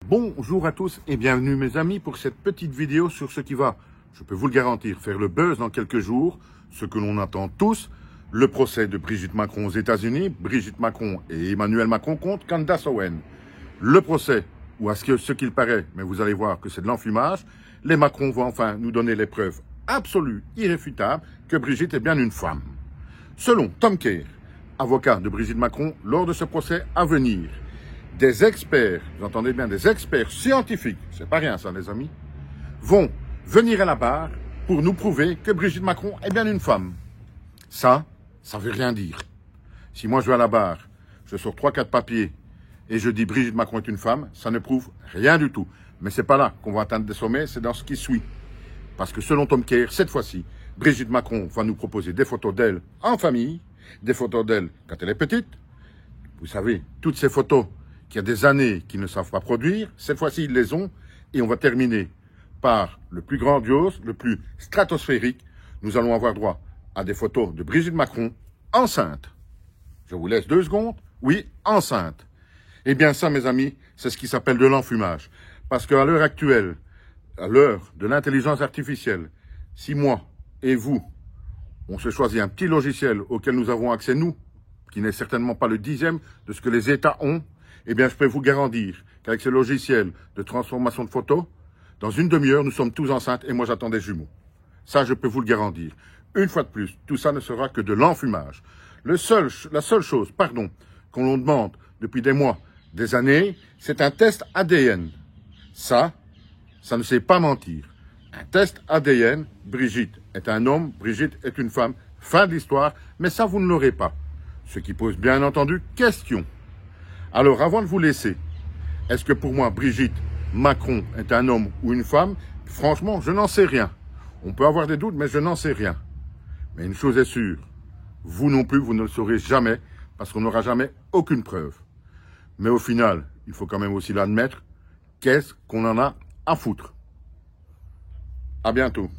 Bonjour à tous et bienvenue mes amis pour cette petite vidéo sur ce qui va, je peux vous le garantir, faire le buzz dans quelques jours, ce que l'on attend tous, le procès de Brigitte Macron aux États-Unis, Brigitte Macron et Emmanuel Macron contre Candace Owen. Le procès, ou à ce qu'il paraît, mais vous allez voir que c'est de l'enfumage, les Macron vont enfin nous donner les preuves absolues, irréfutables, que Brigitte est bien une femme. Selon Tom Kerr, avocat de Brigitte Macron, lors de ce procès à venir, des experts, vous entendez bien, des experts scientifiques, c'est pas rien ça les amis, vont venir à la barre pour nous prouver que Brigitte Macron est bien une femme. Ça veut rien dire. Si moi je vais à la barre, je sors 3-4 papiers et je dis Brigitte Macron est une femme, ça ne prouve rien du tout. Mais c'est pas là qu'on va atteindre des sommets, c'est dans ce qui suit. Parce que selon Tom Kerr, cette fois-ci, Brigitte Macron va nous proposer des photos d'elle en famille, des photos d'elle quand elle est petite. Vous savez, toutes ces photos qu'il y a des années qu'ils ne savent pas produire, cette fois-ci ils les ont, et on va terminer par le plus grandiose, le plus stratosphérique. Nous allons avoir droit à des photos de Brigitte Macron enceinte. Je vous laisse 2 secondes. Oui, enceinte. Eh bien ça, mes amis, c'est ce qui s'appelle de l'enfumage. Parce qu'à l'heure actuelle, à l'heure de l'intelligence artificielle, si moi et vous, on se choisit un petit logiciel auquel nous avons accès, nous, qui n'est certainement pas le 10e de ce que les États ont, eh bien, je peux vous garantir qu'avec ce logiciel de transformation de photos, dans une demi-heure, nous sommes tous enceintes et moi, j'attends des jumeaux. Ça, je peux vous le garantir. Une fois de plus, tout ça ne sera que de l'enfumage. La seule chose, qu'on l'on demande depuis des mois, des années, c'est un test ADN. Ça ne sait pas mentir. Un test ADN, Brigitte est un homme, Brigitte est une femme. Fin de l'histoire, mais ça, vous ne l'aurez pas. Ce qui pose bien entendu question. Alors, avant de vous laisser, est-ce que pour moi, Brigitte Macron est un homme ou une femme? Franchement, je n'en sais rien. On peut avoir des doutes, mais je n'en sais rien. Mais une chose est sûre, vous non plus, vous ne le saurez jamais, parce qu'on n'aura jamais aucune preuve. Mais au final, il faut quand même aussi l'admettre, qu'est-ce qu'on en a à foutre? À bientôt.